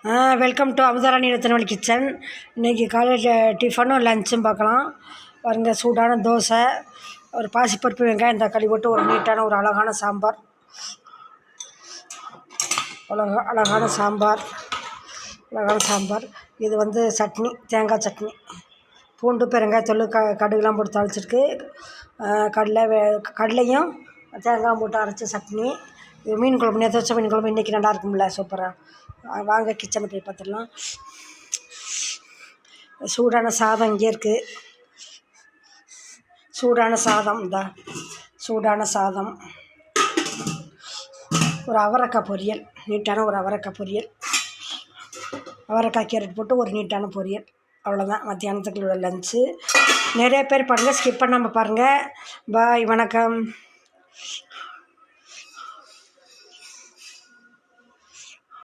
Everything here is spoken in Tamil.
Welcome to Amudharani Rathnavazhi kitchen. இன்றைக்கி காலையில் டிஃபனும் லஞ்சும் பார்க்கலாம். பாருங்க, சூடான தோசை, ஒரு பாசிப்பருப்பு வெங்காயம் தக்காளி போட்டு ஒரு நீட்டான ஒரு அழகான சாம்பார். அழகான சாம்பார். இது வந்து சட்னி, தேங்காய் சட்னி, பூண்டு பெருங்காயத்தூள் கடுகுலாம் போட்டு தாளிச்சிருக்கு. கடலையும் தேங்காய் போட்டு அரைச்ச சட்னி. இது மீன் குழம்பு, நேற்று வச்ச மீன் குழம்பு இன்றைக்கி நல்லா இருக்கும்ல, சூப்பராக. வாங்க கிச்சனை போய் பார்த்துடலாம். சூடான சாதம் இங்கே இருக்குது. சூடான சாதம், ஒரு அவரைக்காய் பொரியல், நீட்டான ஒரு அவரைக்காய் பொரியல், அவரைக்காய் கேரட் போட்டு ஒரு நீட்டான பொரியல். அவ்வளோதான் மத்தியானத்துக்குள்ள லஞ்சு. நிறைய பேர் பாருங்கள், ஸ்கிப் பண்ணாமல் பாருங்கள். பாய், வணக்கம்.